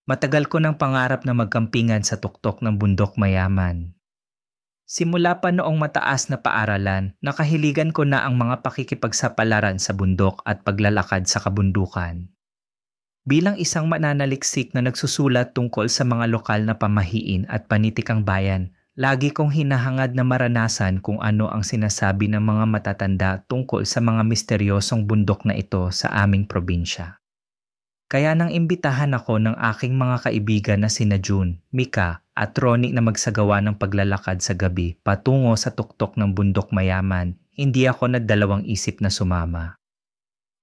Matagal ko ng pangarap na magkampingan sa tuktok ng bundok mayaman. Simula pa noong mataas na paaralan, nakahiligan ko na ang mga pakikipagsapalaran sa bundok at paglalakad sa kabundukan. Bilang isang mananaliksik na nagsusulat tungkol sa mga lokal na pamahiin at panitikang bayan, lagi kong hinahangad na maranasan kung ano ang sinasabi ng mga matatanda tungkol sa mga misteryosong bundok na ito sa aming probinsya. Kaya nang imbitahan ako ng aking mga kaibigan na sina June, Mika at Ronnie na magsagawa ng paglalakad sa gabi patungo sa tuktok ng bundok mayaman, hindi ako nagdalawang isip na sumama.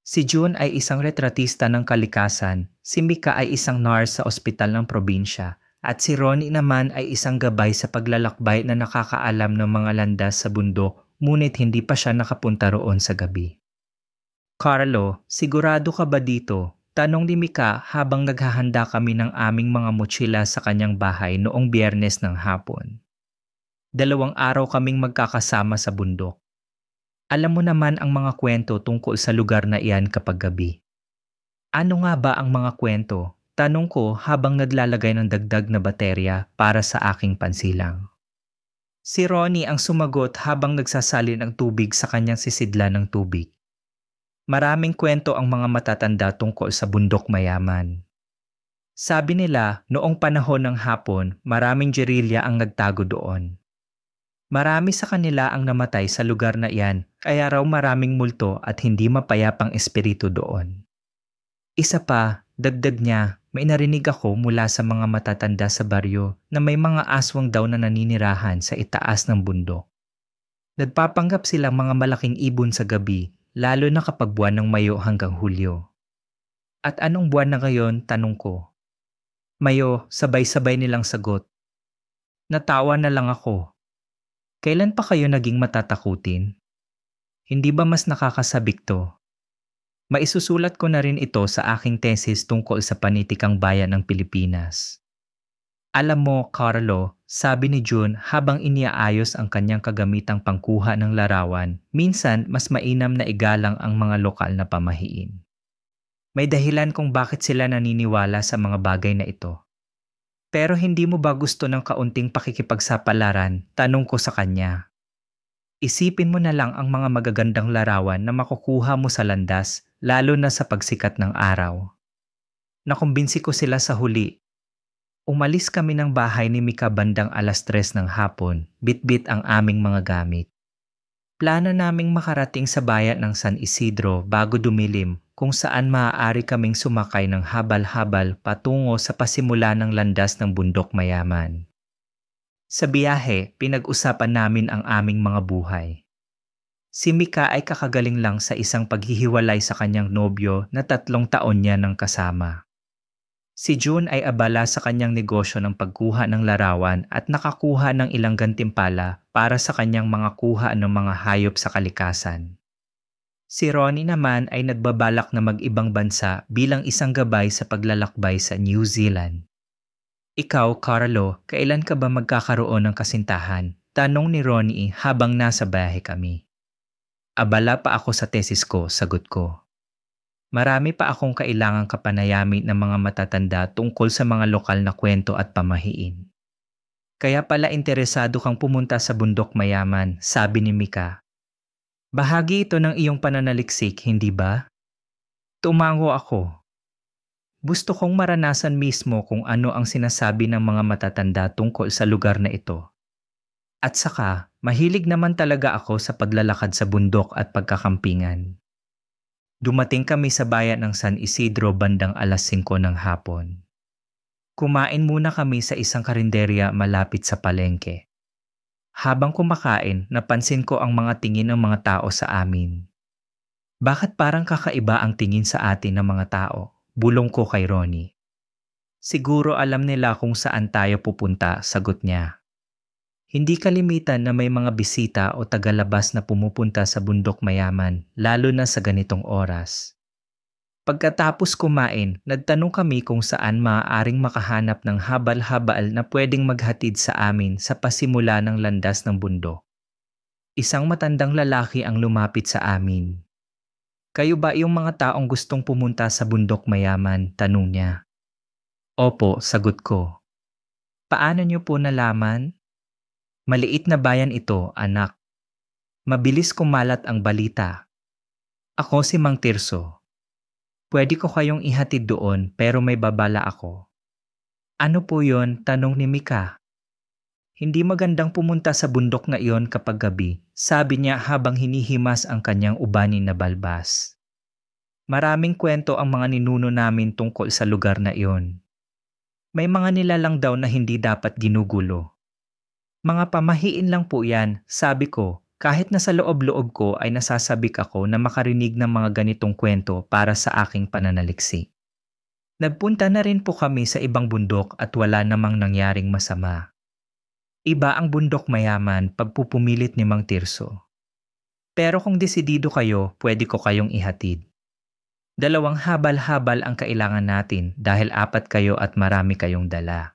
Si June ay isang retratista ng kalikasan, si Mika ay isang nurse sa ospital ng probinsya, at si Ronnie naman ay isang gabay sa paglalakbay na nakakaalam ng mga landas sa bundok, ngunit hindi pa siya nakapunta roon sa gabi. Carlo, sigurado ka ba dito? Tanong ni Mika habang naghahanda kami ng aming mga mochila sa kanyang bahay noong Biyernes ng hapon. 2 araw kaming magkakasama sa bundok. Alam mo naman ang mga kwento tungkol sa lugar na iyan kapag gabi. Ano nga ba ang mga kwento? Tanong ko habang naglalagay ng dagdag na baterya para sa aking pansilang. Si Ronnie ang sumagot habang nagsasalin ng tubig sa kanyang sisidlan ng tubig. Maraming kwento ang mga matatanda tungkol sa bundok mayaman. Sabi nila, noong panahon ng hapon, maraming gerilya ang nagtago doon. Marami sa kanila ang namatay sa lugar na iyan, kaya raw maraming multo at hindi mapayapang espiritu doon. Isa pa, dagdag niya, may narinig ako mula sa mga matatanda sa baryo na may mga aswang daw na naninirahan sa itaas ng bundok. Nagpapanggap silang mga malaking ibon sa gabi, lalo na kapag buwan ng Mayo hanggang Hulyo. At anong buwan na ngayon, tanong ko. Mayo, sabay-sabay nilang sagot. Natawa na lang ako. Kailan pa kayo naging matatakutin? Hindi ba mas nakakasabik to? Maisusulat ko na rin ito sa aking thesis tungkol sa panitikang bayan ng Pilipinas. Alam mo, Carlo, sabi ni June habang iniaayos ang kanyang kagamitang pangkuha ng larawan, minsan mas mainam na igalang ang mga lokal na pamahiin. May dahilan kung bakit sila naniniwala sa mga bagay na ito. Pero hindi mo ba gusto ng kaunting pakikipagsapalaran? Tanong ko sa kanya. Isipin mo na lang ang mga magagandang larawan na makukuha mo sa landas, lalo na sa pagsikat ng araw. Nakumbinsi ko sila sa huli. Umalis kami ng bahay ni Mika bandang 3:00 ng hapon, bitbit ang aming mga gamit. Plano naming makarating sa bayan ng San Isidro bago dumilim, kung saan maaari kaming sumakay ng habal-habal patungo sa pasimula ng landas ng bundok mayaman. Sa biyahe, pinag-usapan namin ang aming mga buhay. Si Mika ay kakagaling lang sa isang paghihiwalay sa kanyang nobyo na 3 taon niya ng kasama. Si June ay abala sa kanyang negosyo ng pagkuha ng larawan at nakakuha ng ilang gantimpala para sa kanyang mga kuha ng mga hayop sa kalikasan. Si Ronnie naman ay nagbabalak na mag-ibang bansa bilang isang gabay sa paglalakbay sa New Zealand. Ikaw, Carlo, kailan ka ba magkakaroon ng kasintahan? Tanong ni Ronnie habang nasa bahay kami. Abala pa ako sa tesis ko, sagot ko. Marami pa akong kailangang kapanayamin ng mga matatanda tungkol sa mga lokal na kwento at pamahiin. Kaya pala interesado kang pumunta sa bundok mayaman, sabi ni Mika. Bahagi ito ng iyong pananaliksik, hindi ba? Tumango ako. Gusto kong maranasan mismo kung ano ang sinasabi ng mga matatanda tungkol sa lugar na ito. At saka, mahilig naman talaga ako sa paglalakad sa bundok at pagkakampingan. Dumating kami sa bayan ng San Isidro bandang 5:00 ng hapon. Kumain muna kami sa isang karinderya malapit sa palengke. Habang kumakain, napansin ko ang mga tingin ng mga tao sa amin. Bakit parang kakaiba ang tingin sa atin ng mga tao? Bulong ko kay Ronnie. Siguro alam nila kung saan tayo pupunta, sagot niya. Hindi kalimitan na may mga bisita o tagalabas na pumupunta sa bundok mayaman, lalo na sa ganitong oras. Pagkatapos kumain, nagtanong kami kung saan maaaring makahanap ng habal-habal na pwedeng maghatid sa amin sa pasimula ng landas ng bundok. Isang matandang lalaki ang lumapit sa amin. Kayo ba yung mga taong gustong pumunta sa bundok mayaman? Tanong niya. Opo, sagot ko. Paano niyo po nalaman? Maliit na bayan ito, anak. Mabilis kumalat ang balita. Ako si Mang Tirso. Pwede ko kayong ihatid doon pero may babala ako. Ano po yon? Tanong ni Mika. Hindi magandang pumunta sa bundok na iyon kapag gabi, sabi niya habang hinihimas ang kanyang ubanin na balbas. Maraming kwento ang mga ninuno namin tungkol sa lugar na iyon. May mga nilalang daw na hindi dapat ginugulo. Mga pamahiin lang po yan, sabi ko, kahit na sa loob-loob ko ay nasasabik ako na makarinig ng mga ganitong kwento para sa aking pananaliksi. Nagpunta na rin po kami sa ibang bundok at wala namang nangyaring masama. Iba ang bundok mayaman pagpupumilit ni Mang Tirso. Pero kung desidido kayo, pwede ko kayong ihatid. 2 habal-habal ang kailangan natin dahil 4 kayo at marami kayong dala.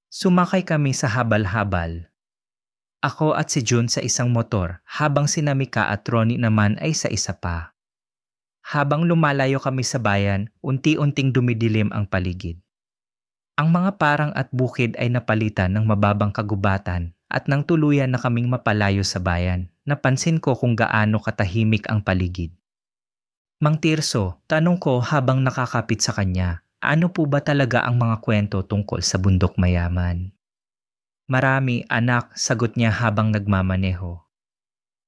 Sumakay kami sa habal-habal. Ako at si June sa isang motor habang si Mika at Ronnie naman ay sa isa pa. Habang lumalayo kami sa bayan, unti-unting dumidilim ang paligid. Ang mga parang at bukid ay napalitan ng mababang kagubatan at nang tuluyan na kaming mapalayo sa bayan, napansin ko kung gaano katahimik ang paligid. Mang Tirso, tanong ko habang nakakapit sa kanya, ano po ba talaga ang mga kwento tungkol sa bundok mayaman? Marami, anak, sagot niya habang nagmamaneho.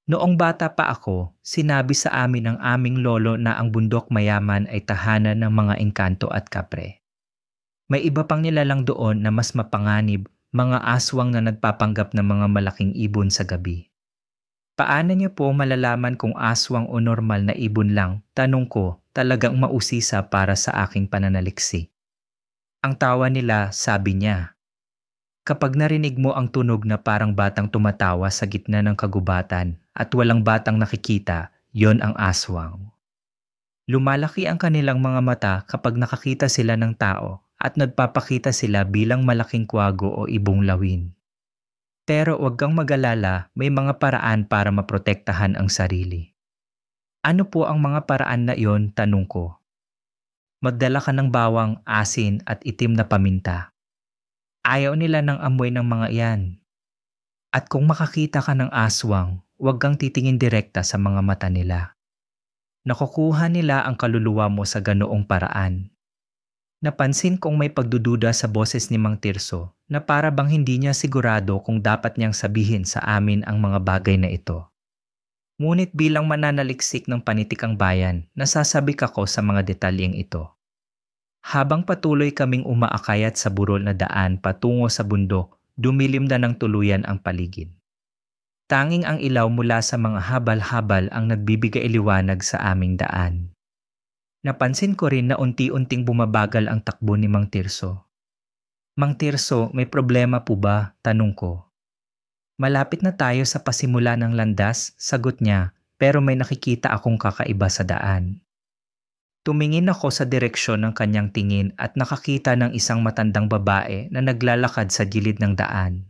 Noong bata pa ako, sinabi sa amin ng aming lolo na ang bundok mayaman ay tahanan ng mga engkanto at kapre. May iba pang nilalang doon na mas mapanganib, mga aswang na nagpapanggap ng mga malaking ibon sa gabi. Paano niyo po malalaman kung aswang o normal na ibon lang? Tanong ko, talagang mausisa para sa aking pananaliksi. Ang tawa nila, sabi niya. Kapag narinig mo ang tunog na parang batang tumatawa sa gitna ng kagubatan at walang batang nakikita, yon ang aswang. Lumalaki ang kanilang mga mata kapag nakakita sila ng tao at nagpapakita sila bilang malaking kwago o ibong lawin. Pero huwag kang mag-alala, may mga paraan para maprotektahan ang sarili. Ano po ang mga paraan na iyon? Tanong ko. Magdala ka ng bawang, asin at itim na paminta. Ayaw nila ng amoy ng mga iyan. At kung makakita ka ng aswang, huwag kang titingin direkta sa mga mata nila. Nakukuha nila ang kaluluwa mo sa ganoong paraan. Napansin kong may pagdududa sa boses ni Mang Tirso na para bang hindi niya sigurado kung dapat niyang sabihin sa amin ang mga bagay na ito. Ngunit bilang mananaliksik ng panitikang bayan, nasasabik ako sa mga detalyeng ito. Habang patuloy kaming umaakayat sa burol na daan patungo sa bundok, dumilim na ng tuluyan ang paligid. Tanging ang ilaw mula sa mga habal-habal ang nagbibigay liwanag sa aming daan. Napansin ko rin na unti-unting bumabagal ang takbo ni Mang Tirso. Mang Tirso, may problema po ba? Tanong ko. Malapit na tayo sa pasimula ng landas, sagot niya, pero may nakikita akong kakaiba sa daan. Tumingin ako sa direksyon ng kanyang tingin at nakakita ng isang matandang babae na naglalakad sa gilid ng daan.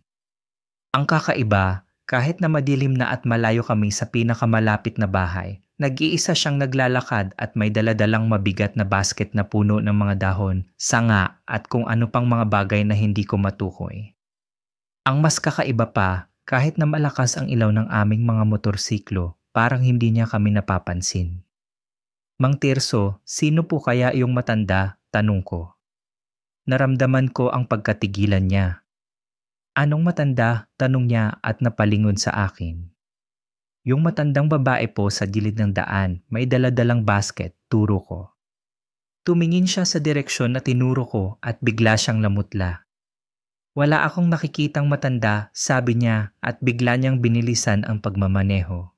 Ang kakaiba, kahit na madilim na at malayo kami sa pinakamalapit na bahay, nag-iisa siyang naglalakad at may daladalang mabigat na basket na puno ng mga dahon, sanga at kung ano pang mga bagay na hindi ko matukoy. Ang mas kakaiba pa, kahit na malakas ang ilaw ng aming mga motorsiklo, parang hindi niya kami napapansin. Mang Tirso, sino po kaya yung matanda? Tanong ko. Naramdaman ko ang pagkatigilan niya. Anong matanda? Tanong niya at napalingon sa akin. Yung matandang babae po sa gilid ng daan, may daladalang basket, turo ko. Tumingin siya sa direksyon na tinuro ko at bigla siyang namutla. Wala akong nakikitang matanda, sabi niya at bigla niyang binilisan ang pagmamaneho.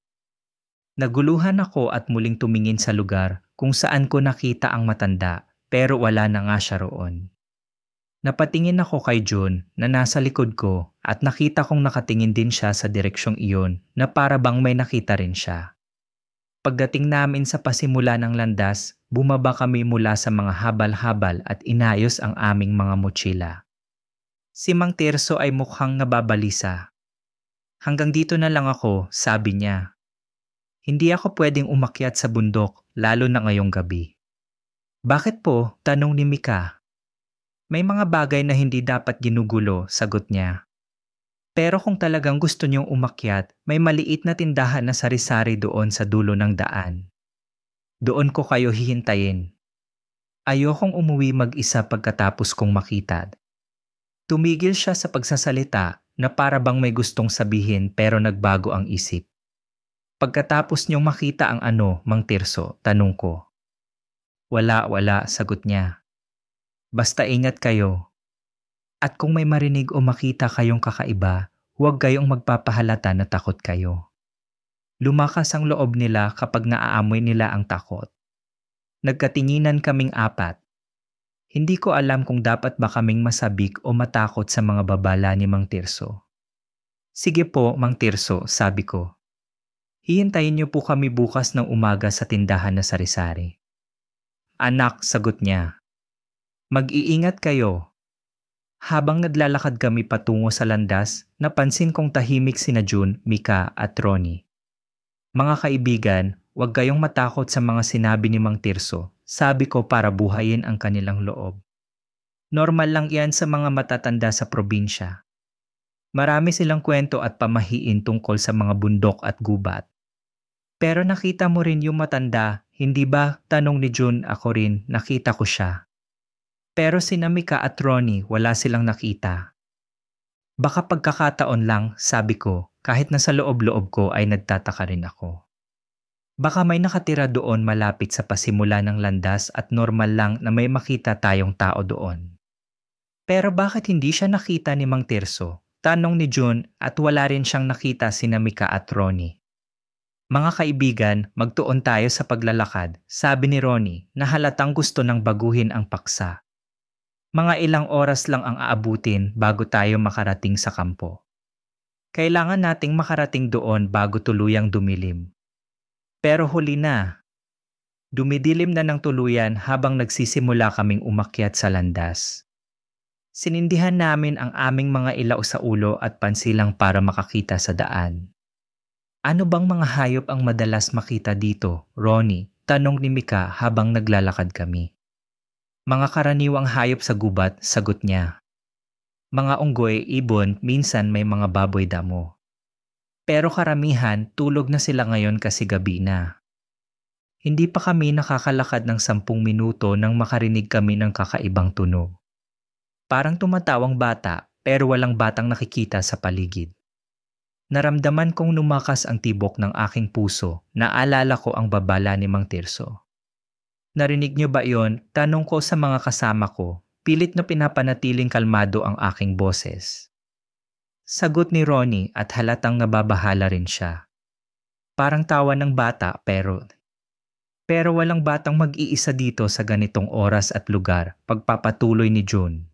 Naguluhan ako at muling tumingin sa lugar kung saan ko nakita ang matanda pero wala na nga siya roon. Napatingin ako kay June na nasa likod ko at nakita kong nakatingin din siya sa direksyong iyon na para bang may nakita rin siya. Pagdating namin sa pasimula ng landas, bumaba kami mula sa mga habal-habal at inayos ang aming mga mochila. Si Mang Tirso ay mukhang nababalisa. Hanggang dito na lang ako, sabi niya. Hindi ako pwedeng umakyat sa bundok, lalo na ngayong gabi. Bakit po? Tanong ni Mika. May mga bagay na hindi dapat ginugulo, sagot niya. Pero kung talagang gusto niyong umakyat, may maliit na tindahan na sari-sari doon sa dulo ng daan. Doon ko kayo hihintayin. Ayokong umuwi mag-isa pagkatapos kong makita. Tumigil siya sa pagsasalita na para bang may gustong sabihin pero nagbago ang isip. Pagkatapos niyong makita ang ano, Mang Tirso, tanong ko. Wala, sagot niya. Basta ingat kayo. At kung may marinig o makita kayong kakaiba, huwag kayong magpapahalata na takot kayo. Lumakas ang loob nila kapag naaamoy nila ang takot. Nagkatinginan kaming apat. Hindi ko alam kung dapat ba kaming masabik o matakot sa mga babala ni Mang Tirso. Sige po, Mang Tirso, sabi ko. Hihintayin niyo po kami bukas ng umaga sa tindahan na sari-sari. Anak, sagot niya. Mag-iingat kayo. Habang naglalakad kami patungo sa landas, napansin kong tahimik sina June, Mika at Ronnie. Mga kaibigan, huwag kayong matakot sa mga sinabi ni Mang Tirso, sabi ko para buhayin ang kanilang loob. Normal lang yan sa mga matatanda sa probinsya. Marami silang kwento at pamahiin tungkol sa mga bundok at gubat. Pero nakita mo rin yung matanda, hindi ba? Tanong ni June, ako rin, nakita ko siya. Pero sina Mika at Ronnie wala silang nakita. Baka pagkakataon lang, sabi ko, kahit nasa loob-loob ko ay nagtataka rin ako. Baka may nakatira doon malapit sa pasimula ng landas at normal lang na may makita tayong tao doon. Pero bakit hindi siya nakita ni Mang Tirso? Tanong ni June at wala rin siyang nakita sina Mika at Ronnie. Mga kaibigan, magtuon tayo sa paglalakad, sabi ni Ronnie na halatang gusto nang baguhin ang paksa. Mga ilang oras lang ang aabutin bago tayo makarating sa kampo. Kailangan nating makarating doon bago tuluyang dumilim. Pero huli na. Dumidilim na ng tuluyan habang nagsisimula kaming umakyat sa landas. Sinindihan namin ang aming mga ilaw sa ulo at pansilang para makakita sa daan. Ano bang mga hayop ang madalas makita dito, Ronnie? Tanong ni Mika habang naglalakad kami. Mga karaniwang hayop sa gubat, sagot niya. Mga unggoy, ibon, minsan may mga baboy damo. Pero karamihan, tulog na sila ngayon kasi gabi na. Hindi pa kami nakakalakad ng 10 minuto nang makarinig kami ng kakaibang tunog. Parang tumatawang bata, pero walang batang nakikita sa paligid. Naramdaman kong lumakas ang tibok ng aking puso, naalala ko ang babala ni Mang Tirso. Narinig niyo ba yon? Tanong ko sa mga kasama ko, pilit na pinapanatiling kalmado ang aking boses. Sagot ni Ronnie at halatang nababahala rin siya. Parang tawa ng bata pero walang batang mag-iisa dito sa ganitong oras at lugar, pagpapatuloy ni June.